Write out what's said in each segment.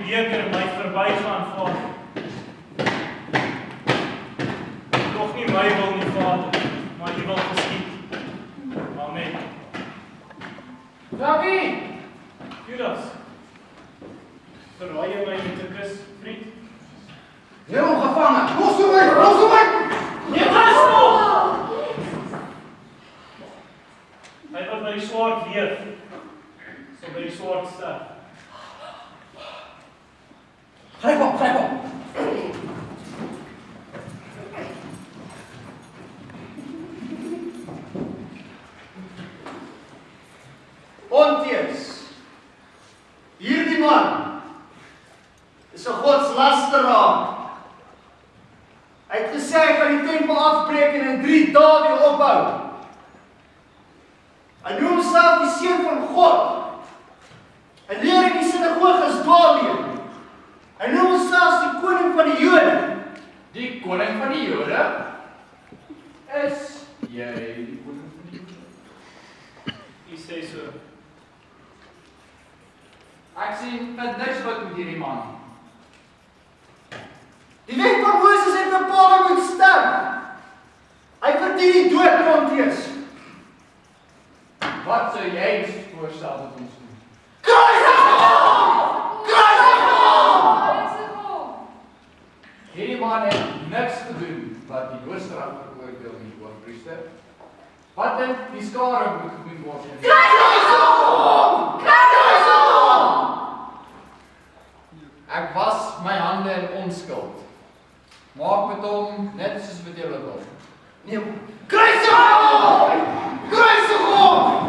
beker my verbygaan, Vader. Nog nie my wil nie, Vader, maar U wil geskied. Amen. Rabbi! Judas, verraai jy my met 'n kus, vriend? Neem hom gevange! Los hom uit! Los hom uit! Neem hom! Hy wat by die swaard leef, sal by die swaard sterf. Gryp op, gryp op! Onteens, hierdie man is 'n godslasteraar. Hy het gesê hy gaan die tempel afbreek en in 3 dae weer opbou. Hy noem homself die seun van God. Hy leer in die sinagoges dwaalleer. Hy noem homself die koning van die Jode. Die koning van die Jode? Is jy die koning van die Jode? U sê so. Ek sien dat niks wat met hierdie man. Die wet van Moses het bepaal hy moet sterf. Hy verdien die dood, Onteens. Wat sou jy voorstel dat ons doen? Kruisig hom! Kruisig hom! Hierdie man het niks gedoen wat die doodstraf veroordeel nie, hoofpriester. Wat dink die skare moet gedoen word? Kruisig hom! Kruisig hom! Ek was my hande in onskuld. Maak met hom net soos wat jy wil. Nee, kruisig hom! Kruisig hom!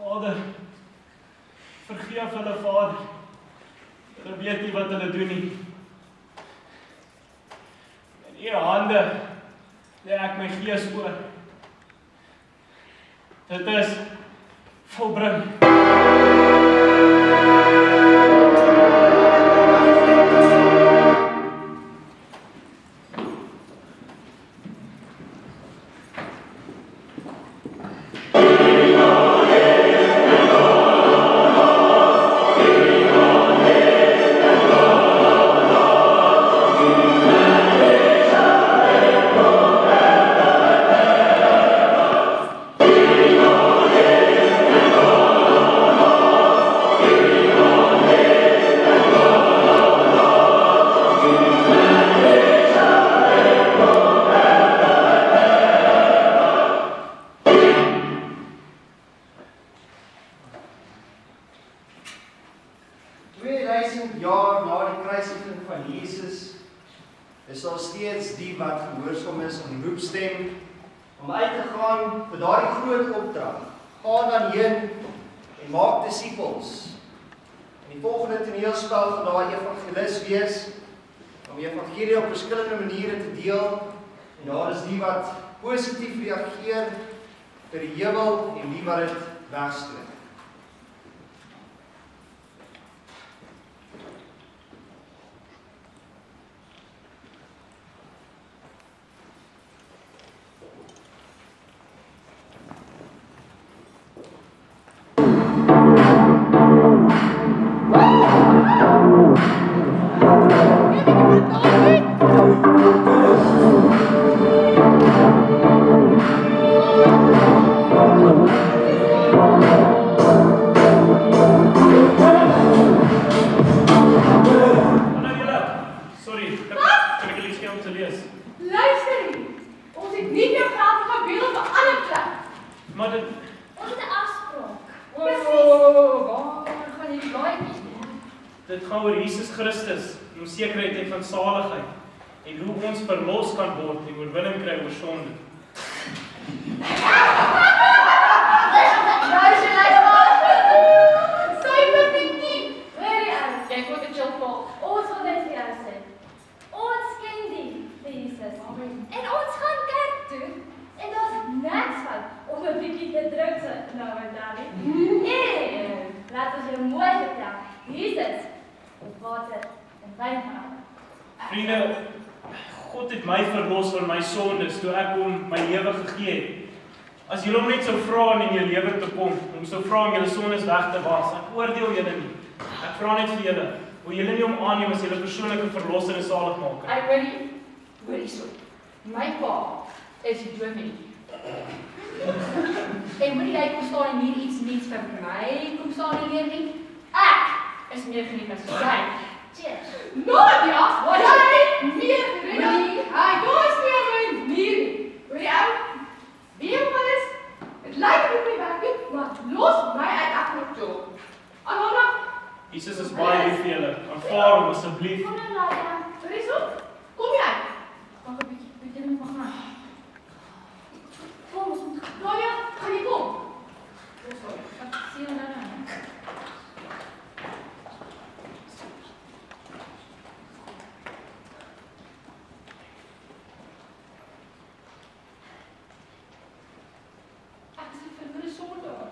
Vader, vergeef hulle, Vader. Hulle weet nie wat hulle doen nie. In U hande lê ek my gees oor. Dit is volbring. Is daar steeds die wat gehoorsaam is aan die roepstem om uit te gaan vir daardie groot opdrag. Gaan dan heen en maak disippels. In die volgende toneelspel gaan daar evangelis wees om die evangelie op verskillende maniere te deel. En daar is die wat positief reageer vir die heuwel en die wat dit wegsteek. Dit gaan oor Jesus Christus en om sekerheid van saligheid en hoe ons verlos kan word en oorwinning kry oor sonde. Ons ken die Jesus. En ons gaan Vriende, God het my verlos van my sondes toe ek hom my lewe gegee het. As julle hom net sou vra in jou lewe te kom, om sou vra om julle sondes weg te was, ek oordeel julle nie. Ek vra net vir julle, hoe julle nie hom aanneem as julle persoonlike verlosser en saligmaker. Ek hoorie so. My pa is die dominee. En moenie jy kom staan en hier iets niets vir my kom staan en leer nie. Ek is meer geniet as jy. Cheers. Nadia, jy meer geniet. Hy dous meer my nie. Hoorie ou. Wie wat is? Het lyk op my werk, maar los my uit ek nog toe. Anona. Jesus is baie lief vir julle. Aanvaar hom asseblief. Kom nou Nadia. Hoorie so. Kom jy? Wag 'n bietjie, jy moet maar gaan. Kom ons moet. Nadia, gaan jy kom? Ek sien jou nou. Ek is 'n vermoede sondaar.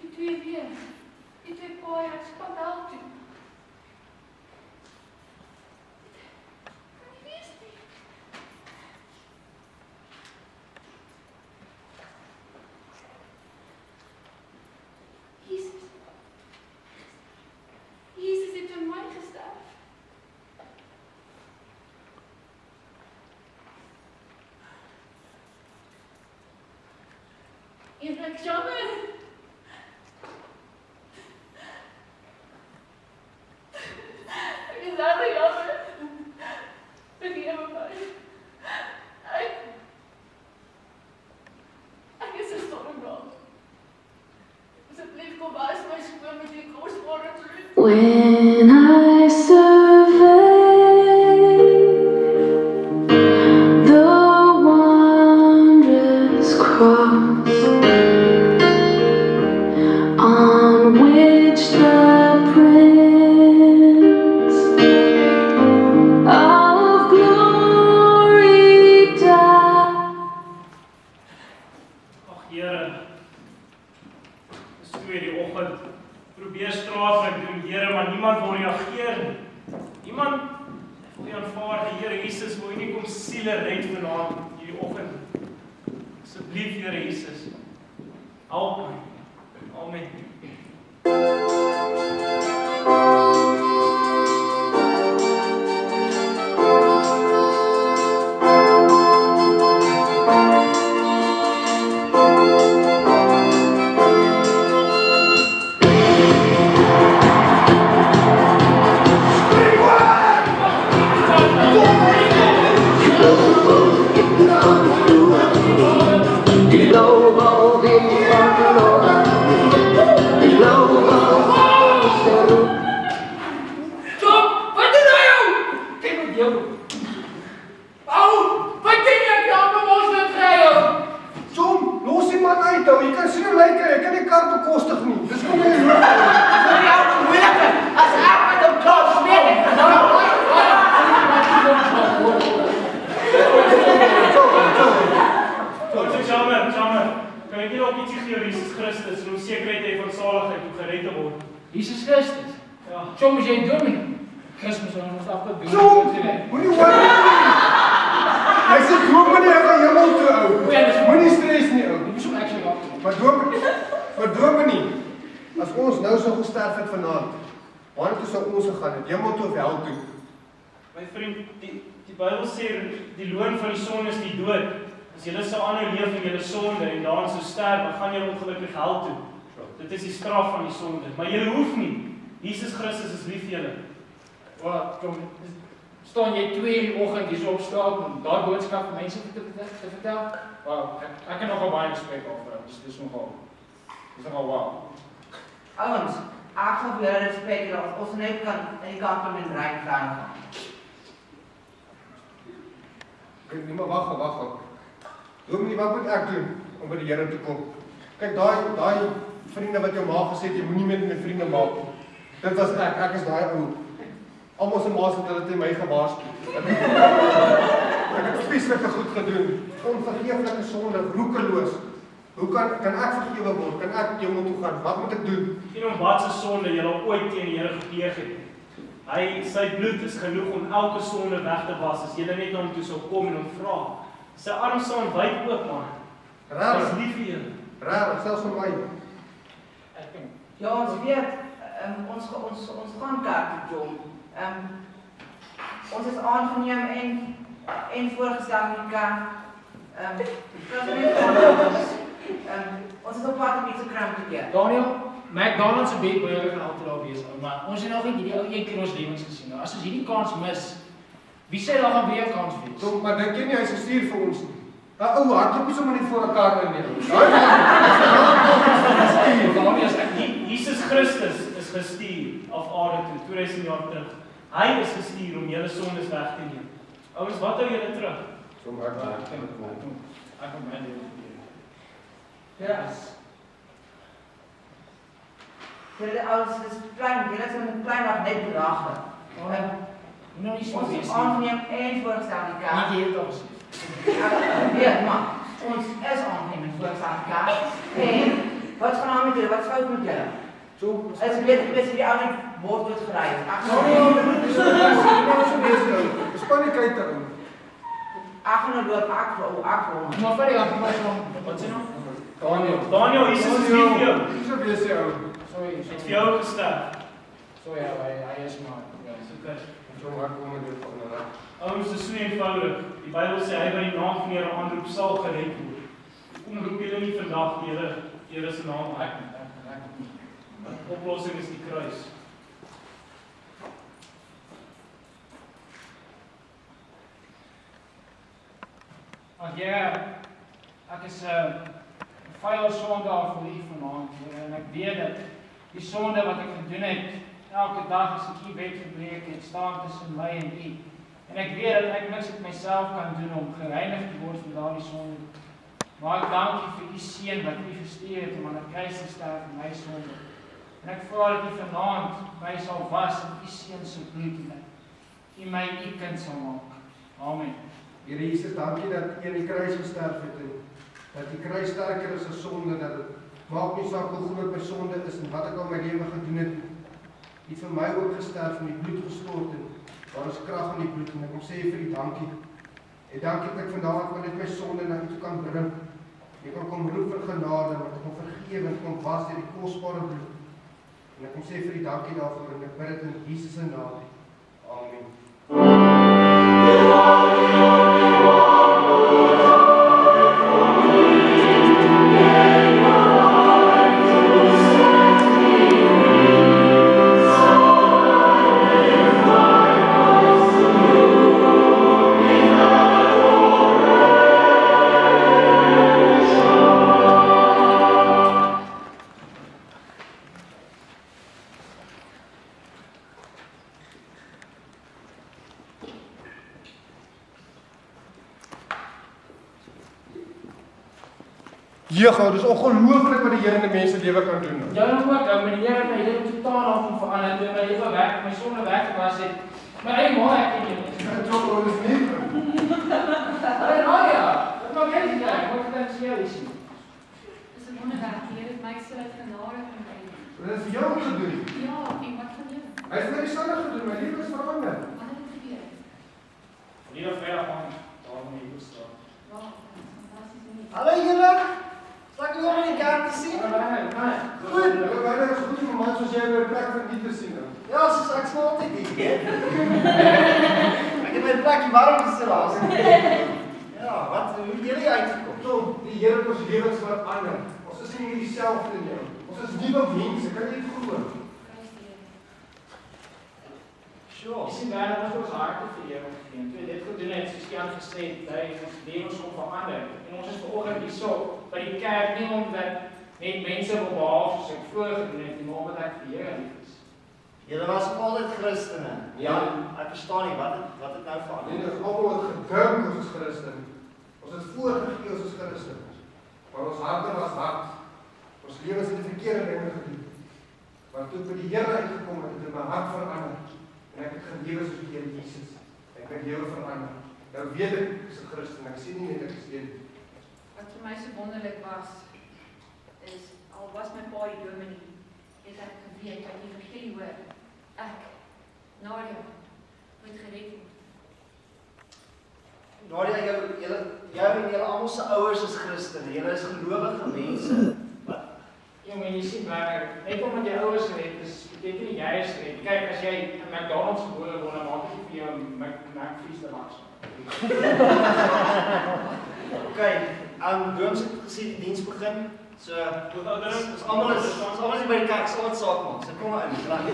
Die twee weer. Die twee paaie, ek spat hel toe. Kan nie wees nie. Jesus het vir my gesterf. Ek is jammer. Ek is regtig jammer. Vergewe my. Ek is 'n stormblad. Asseblief kom was my skoon met die kosbare troep. When I survey the wondrous cross on which the Prince of Glory died. Ag Here, dis 2 die oggend. Probeer straatwerk doen, Here, maar niemand wil reageer nie. Niemand wil nie aanvaar die Here Jesus wil nie kom siele red vanaand hierdie oggend. Asseblief Here Jesus. Help my. Amen. Jesus Christus. Ja. Soms jy dominee. Christus ons afgedoen. Moenie worry nie. Hy sê dominee gaan hemel toe ou. Moenie stres nie ou. Dis so ek sê wag. Maar dominee, as ons nou sou gesterf het vanaand, waar toe sou ons gegaan het? Hemel toe of hel toe? My vriend, die Bybel sê die loon van die sonde is die dood. As jy sou aanhou leef in jou sonde en daarin sou sterf, dan gaan jy ongelukkig hel toe. Dit is die straf van die sonde, maar jy hoef nie. Jesus Christus is lief vir julle. Wat kom staan jy 2 in die oggend hier so op straat om daai boodskap vir mense te vertel? Wow, ek kan nogal baie respek daarvoor. Dis nogal wow. Ouens, ek sal vir julle respek hê as ons net kan in die kampement ry gaan. Kyk, nie maar wag. Dominee, wat moet ek doen om by die Here te kom? Kyk, daai vriende wat jou ma gesê het jy moenie met my vriende maak. Dit was ek is daai ou. Almal se ma's het hulle teen my gewaarsku. Ek het spesifieke goed gedoen. Onvergeeflike sonde, roekeloos. Hoe kan ek vergewe word? Kan ek hemel toe gaan? Wat moet ek doen? Geen om wat se sonde jy al ooit teen die Here gepleeg het. Sy bloed is genoeg om elke sonde weg te was, as julle net na hom toe sou kom en hom vra. Sy arms staan wyd oop, man. Hy is lief vir julle. Raar, selfs vir my. Ja, ons weet, ons gaan kerk toe, John. Ons is aangeneem en voorgestel in die kerk. Ons is op pad om iets te kry om te leer. Daniel, McDonald's se beetburger gaan altyd daar wees, maar ons het nog nie hierdie ou een keer ons lewens gesien nie. As ons hierdie kans mis, wie sê daar gaan weer 'n kans wees? Tom, maar dink jy nie hy is gestuur vir ons nie? Daai ou hardloop sommer net voor 'n kar in nie. Jesus Christus is gestuur af aarde toe, 2000 jaar terug. Hy is gestuur om julle sondes weg te neem. Ouens, wat hou julle terug? Tom, ek kom my lewe hier. Yes. Julle ouens, dis klein, julle is met klein wat net bedrag. Nou nie so Ons wees is nie. aangeneem en voorgestel in die kerk. Nie hier daar sê. Ek weet, maar ons is aangeneem en voorgestel in die kerk. En wat gaan aan met julle? Wat is fout met julle? So, Is weet die ou net word doodgery. Span die kyk daar. Ek gaan nou loop, ek glo. Maar vir die af maar so. Wat sê nou? Daniel, Jesus is lief vir jou. So wees jy ou. Sorry, Hy het vir jou gesterf. So ja, hy is maar. Ja, Dis okay. Tom, ek kom met dit van hulle. Ouens, dis so eenvoudig. Die Bybel sê hy wat die naam van die Here aanroep sal gered word. Kom roep julle nie vandag die Here se naam uit. Die oplossing is die kruis. Ag ja, ek is 'n vuil sondaar vir U vanaand, Here, en ek weet dat die sonde wat ek gedoen het, elke dag as ek U wet verbreek het, staan tussen my en U. En ek weet dat ek niks met myself kan doen om gereinig te word van daardie sonde. Maar ek dank U vir U seun wat U gestuur het om aan die kruis te sterf vir my sonde. En ek vra dat U vanaand my sal was in U seun se bloed en U my U kind sal maak. Amen. Here Jesus, dankie dat U aan die kruis gesterf het en dat die kruis sterker is as sonde, dat dit maak nie saak hoe groot my sonde is en wat ek al my lewe gedoen het. U het vir my ook gesterf en die bloed gestort en daar is krag in die bloed en ek wil sê vir U dankie. En dankie dat ek vandag kan net my sonde na U toe kan bring. Jy kan kom roep vir genade, want ek kom vergewe en kom was deur die kosbare bloed. En ek kom sê vir U dankie daarvoor en ek bid dit in Jesus se naam. Amen. Jeugd, dis ongelooflik wat die Here in 'n mens se lewe kan doen. Ja, nou ook, met die Here my lewe totaal om verander, toe my lewe weg, my sonde weg was het. My eie ma ek nie. Dit is ook alles nie. Nou ja, wat maak jy dit? Wat kan jy sien? Dis 'n wonderwerk, die Here het my so uit genade gebring. Dit is vir jou om te doen. Ja, en wat van jou? Hy het my dieselfde gedoen, my lewe is verander. Wat het gebeur? Verlede Vrydag aan daarom hier gestaan. Wow, dit is fantasties nie. Hallo julle. Sak jy om in die kerk te sien? Goed. Ek wou net goed vir man soos jy by 'n plek van nie te sien. Ja, soos ek smaak altyd hier. Ek het my plekkie warm gestelaas. Ja, wat hoe het julle uitgekom? Tom, die Here het ons lewens verander. Ons is nie meer dieselfde nie. Ons is nuwe mense, kan jy dit glo? Sure. Dis nie waar dat ons harte vir Here gegee het. Toe dit gedoen het, soos Jan gesê het, hy ons lewens kom verander. En ons is vanoggend hierso by die kerk nie omdat net mense wil behalwe soos ek vroeër gedoen het, maar omdat ek vir Here lief is. Julle was ook altyd Christene. Ja, ek verstaan nie wat het nou verander. Nee, ons almal het gedink ons is Christen. Ons het voorgegee ons is Christen. Maar ons harte was hard. Ons lewens het die verkeerde dinge gedoen. Maar toe by die Here uitgekom het, het my hart verander. En ek het gelewe soos die Here Jesus. Ek het lewe verander. Nou weet ek is 'n Christen. Ek sien nie net ek is een. Wat vir my so wonderlik was, is al was my pa die dominee, het ek geweet dat die evangelie hoor, ek Nadia moet gered word. Nadia, jou en julle almal se ouers is Christene. Julle is gelowige mense. Jong, en jy sien maar, net omdat jy ouers red is, beteken nie jy is red. Kyk, as jy in McDonald's gebore word, dan maak ek nie vir jou McFeast te maak. Ok, Dooms het gesê die diens begin. So, ons almal is by die kerk, sal wat saak maak. So kom maar in, klaar.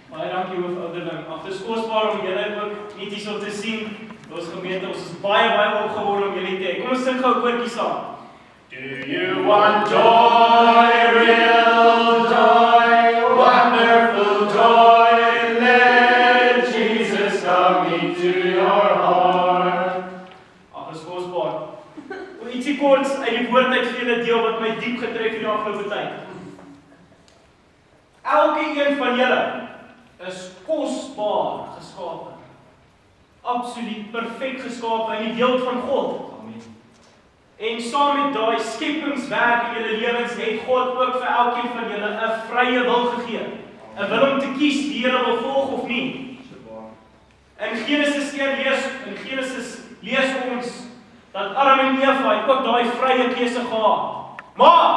Baie dankie hoofouderling. Ag, dis kosbaar om julle ook net hierso te sien. Ons gemeente, ons is baie opgewonde om julle te hê. Kom ons sing gou 'n koortjie saam. Do you want joy, real joy, wonderful joy? Let Jesus come into your heart. Ag, dis kosbaar. Wil ietsie kort uit die woord uit vir julle deel wat my diep getref het die afgelope tyd. Elkeen van julle is kosbaar geskape. Absoluut perfek geskape in die beeld van God. Amen. En saam met daai skepingswerk in julle lewens het God ook vir elkeen van julle 'n vrye wil gegee. 'n Wil om te kies wie julle wil volg of nie. In Genesis 1 lees ons dat Adam en Eva het ook daai vrye keuse gehad. Maar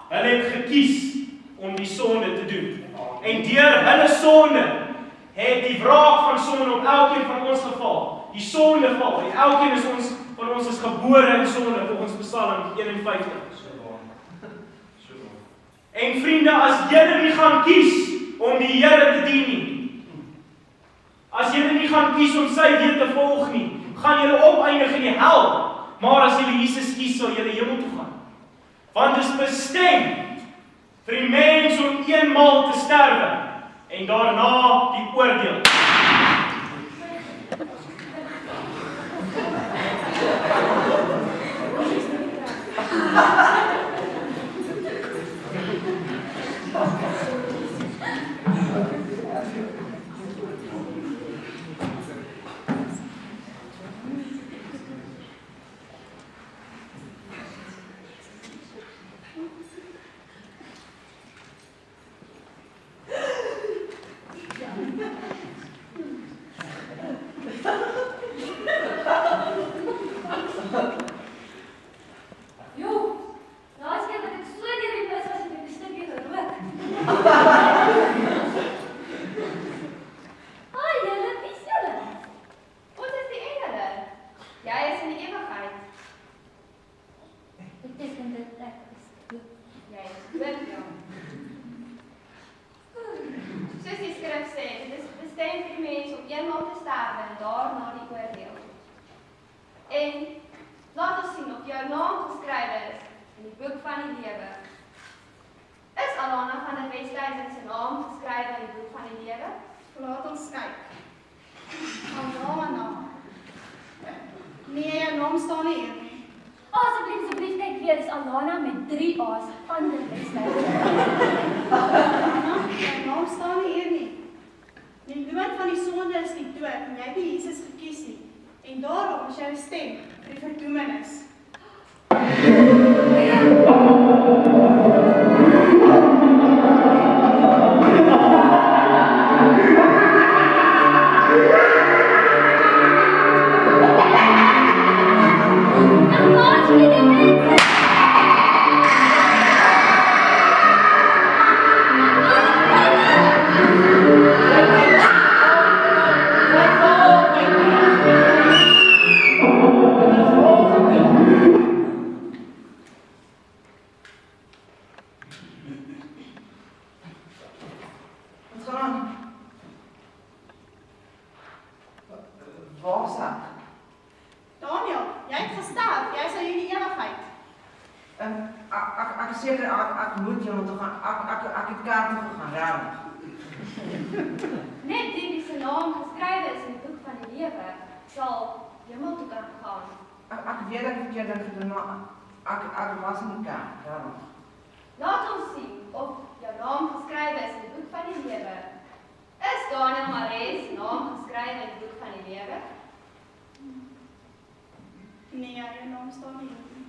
hulle het gekies om die sonde te doen. En deur hulle sonde het die wraak van sonde op elkeen van ons geval. Die sondeval, en elkeen van ons is gebore in sonde, volgens Psalm 51. En vriende, as julle nie gaan kies om die Here te dien nie, as julle nie gaan kies om sy weë te volg nie, gaan julle opeindig in die hel. Maar as julle Jesus kies, sal julle hemel toe gaan. Want dit is bestem vir die mens om eenmaal te sterwe en daarna die oordeel.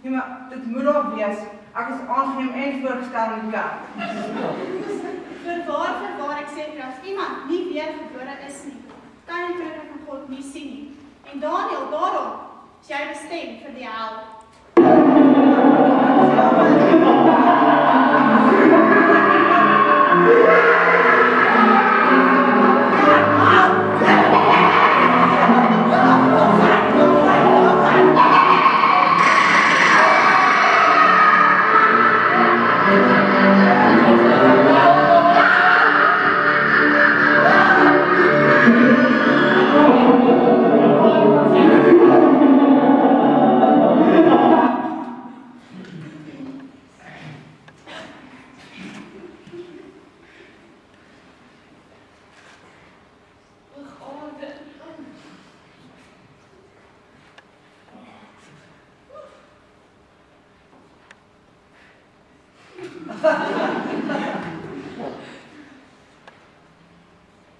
Nee, maar dit moet ook wees. Ek is aangeneem en voorgestel in die kerk. Voorwaar, ek sê vir jou, as iemand nie weergebore is nie, kan die koninkryk van God nie sien nie. En Daniel, daarom is jy bestem vir die hel.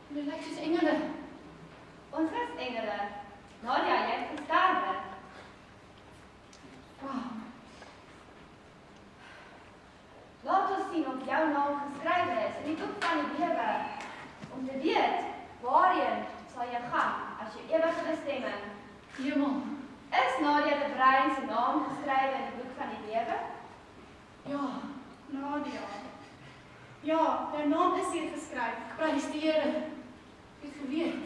Dit lyk soos engele. Ons is engele. Nadia, jy het gesterwe. Wow. Laat ons sien of jou naam geskrywe is in die boek van die lewe. Om te weet, waarheen sal jy gaan as jou ewige bestemming? Hemel. Is Nadia de Bruin se naam geskrywe in die boek van die lewe? Ja, Nadia. Ja, jou naam is hier geskryf. Prys die Here. Ek het geweet.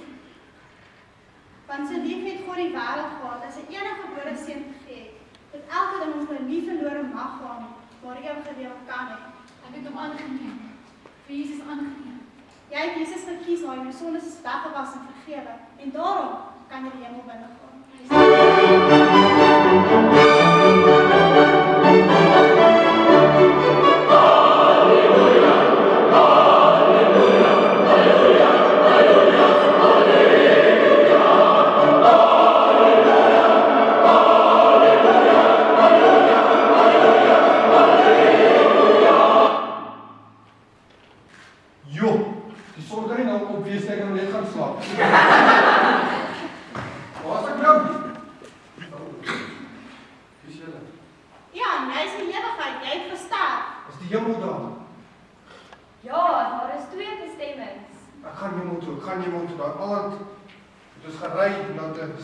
Want so lief het God die wêreld gehad, dat sy enige gebore seun gegee het, dat elke ding ons nou nie verlore mag gaan nie, maar ewige lewe kan hê. Ek het hom aangeneem. Vir Jesus aangeneem. Jy het Jesus gekies waar jou sondes is weggewas en vergewe, en daarom kan jy die hemel binnegaan.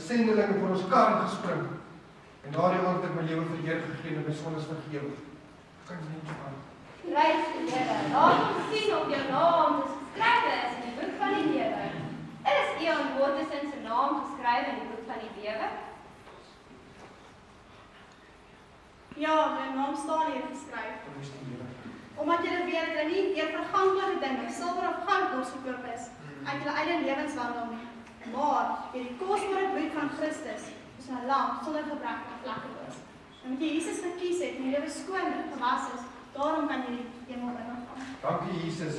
Sendelinge vir ons kar gespring. En daardie aand het my lewe vir die Here gegee en my sondes vergewe. Kan jy net aan. Prys die Here. Laat ons sien of jou naam geskrywe is in die boek van die lewe. Is Ian Watterson se naam geskrywe in die boek van die lewe? Ja, my naam staan hier geskryf. Omdat julle weet dat julle nie deur verganklike dinge, silwer of goud losgekoop is, uit julle eie lewenswandel nie. Maar deur die kosbare bloed van Christus is 'n lam sonder gebrek en vlekkeloos. En omdat jy Jesus gekies het en jy lewe skoon en gewas is, daarom kan jy die hemel binnegaan. Dankie Jesus.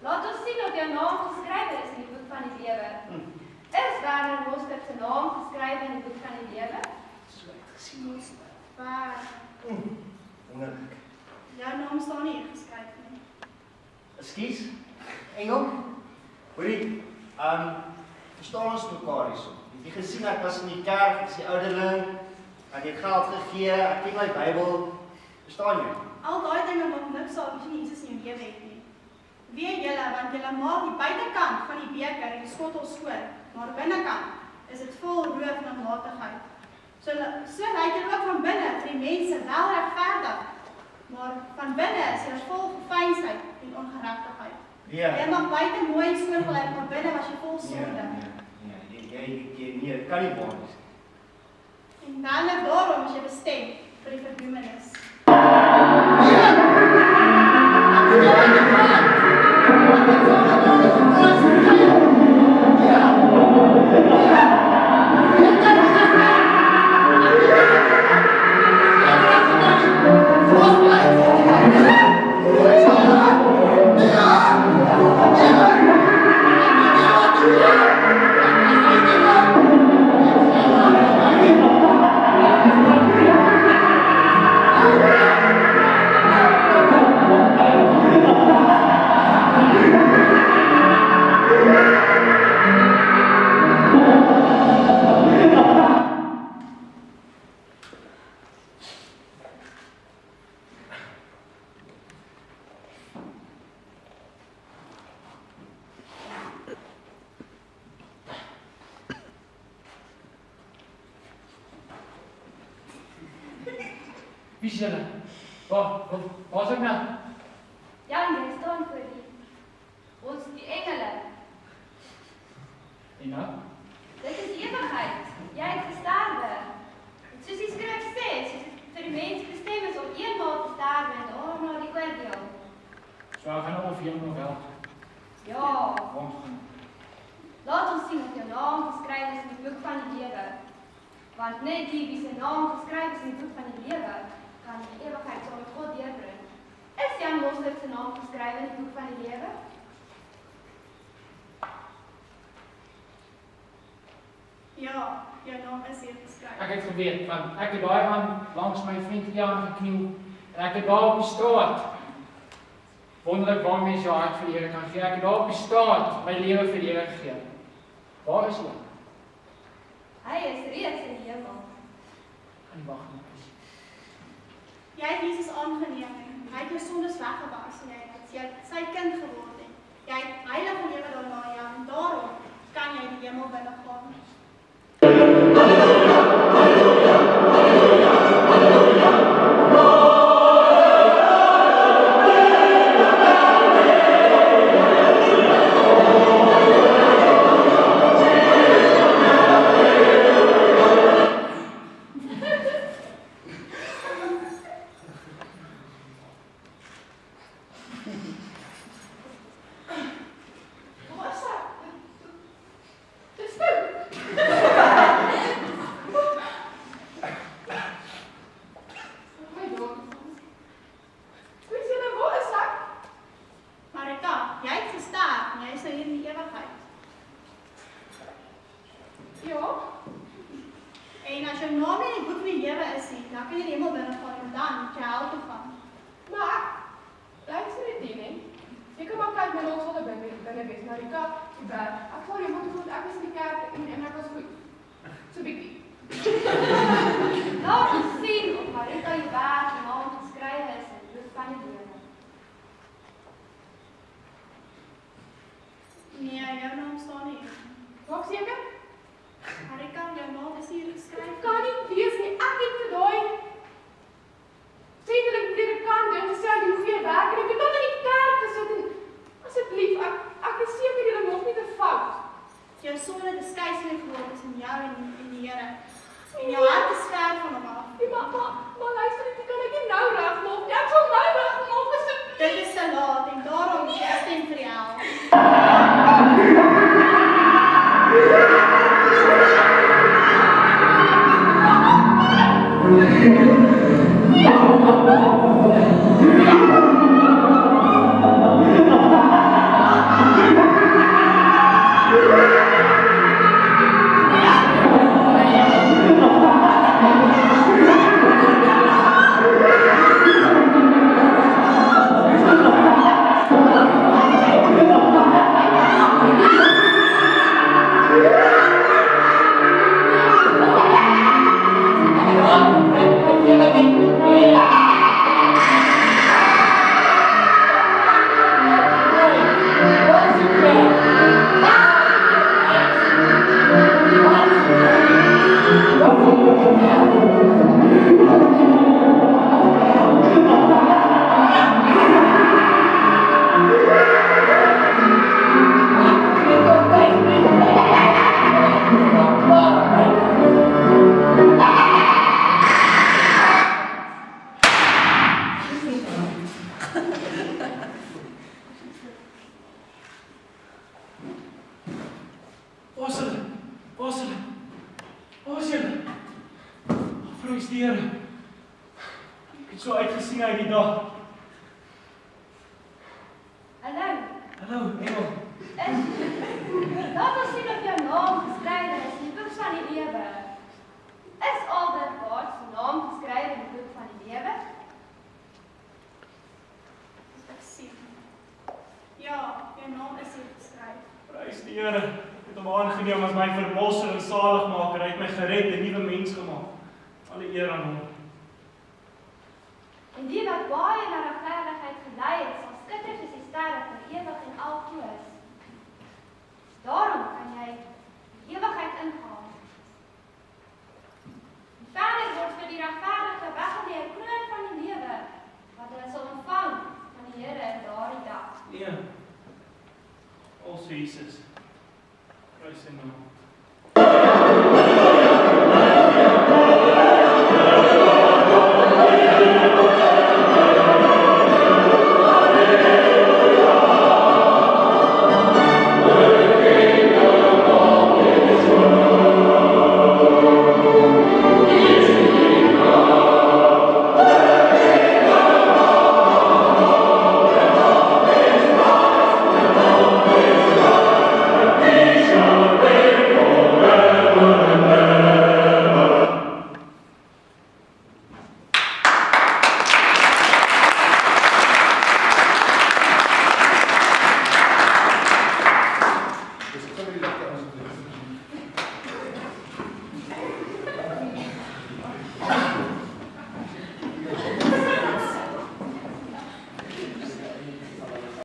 Laat ons sien of jou naam geskrywe is in die boek van die lewe. Is Werner Mostert se naam geskrywe in die boek van die lewe? So het gesien. Waar? Wonderlik. Jou naam staan nie hier geskryf nie. Ekskuus. Engel. Hoorie, verstaan ons mekaar hierso. Het jy gesien ek was in die kerk, ek is die ouderling, ek het geld gegee, ek ken my Bybel. Verstaan jy? Al daai dinge maak niks saak as jy nie Jesus in jou lewe het nie. Weet julle, want julle maak die buitekant van die beker en die skottel skoon, maar binnekant is dit vol roof en namatigheid. So lyk dit ook van binne vir die mense wel regverdig, Maar van binne is jy vol geveinsheid en ongeregtigheid. Ja. Jy mag buite mooi en skoon gelyk, maar binne was jy vol sonde. Nee, dit kan nie waar wees. En dan daarom is jy bestem vir die verdoemenis. Wie is julle? Waar is ek nou? Jan, jy staan voor die. Ons die engele. En nou? Dit is ewigheid. Jy het gesterwe. Soos die skrif sê, soos dit vir die mens bestem is om eenmaal te sterwe en daarna die oordeel. So ek gaan nou of jy nog wel. Ja, Waar gaan? laat ons sien of jou naam geskryf is in die boek van die lewe. Want net die wie sy naam geskryf is in die boek van die lewe, kan die ewigheid saam met God deurbring. Is Jan Moslip se naam geskryf in die boek van die lewe? Ja, jou naam is hier geskryf. Ek het geweet, want ek het daai aan langs my vriend Jan gekniel en ek het daar op die straat. Wonderlik waar mense jou hart vir die Here kan gee. Ek het daar op die straat my lewe vir die Here gegee. Waar is hy? Hy is reeds in die hemel. Kan nie wag nie. Jy het Jesus aangeneem en hy het jou sondes weggewas en jy het sy kind geword en jy het heilige lewe daarna ja en daarom kan jy die hemel binnegaan. En as jou naam nie in die boek van die lewe is nie, dan kan jy die hemel binnegaan en dan moet jy hel toe gaan. Maar luister dit hier, hè? Jy kan maar kyk met ons onder binne wees, Marika, die berg. Ek val jou moet goed, ek is in die kerk en ek was goed. So bietjie. Laat ons sien of Marika die berg die naam geskryf is in die boek van die lewe. Nee, jou naam staan nie. Maak seker? Marika, jou naam is hier geskryf. Kan nie wees nie. Ek het vir daai sedelik predikant en gesê jy goeie werk en ek het tot in die kerk gesit en asseblief, ek is seker jy maak nie te fout. Jou sonde is skeidslik geword tussen jou en die Here. En jou hart is ver van hom af. Nee, maar luister, ek kan ek nie nou regmaak nie. Ek sal nou regmaak asseblief. Dit is te laat en daarom stem vir die hel. Thank you. Waar is hulle? Waar is hulle? Waar is julle? Prys die Here. Ek het so uitgesien uit die dag. Hallo. Hallo, Engel. Laat ons sien of jou naam geskrywe is in die boek van die lewe. Is Albert Bard se naam geskrywe in die boek van die lewe? Ek sien. Ja, jou naam is hier geskryf. Prys die Here. Ek het hom aangeneem as my verlosser en saligmaker. Hy het my gered, 'n nuwe mens gemaak. Alle eer aan hom. En die wat baie na regverdigheid gelei het, sal skitter soos die sterre vir ewig en altoos. Daarom kan jy die ewigheid ingaan. Verder word vir die regverdige weggelê 'n kroon van die lewe, wat hulle sal ontvang van die Here in daardie dag. Nee. O, Jesus. Prys sy naam.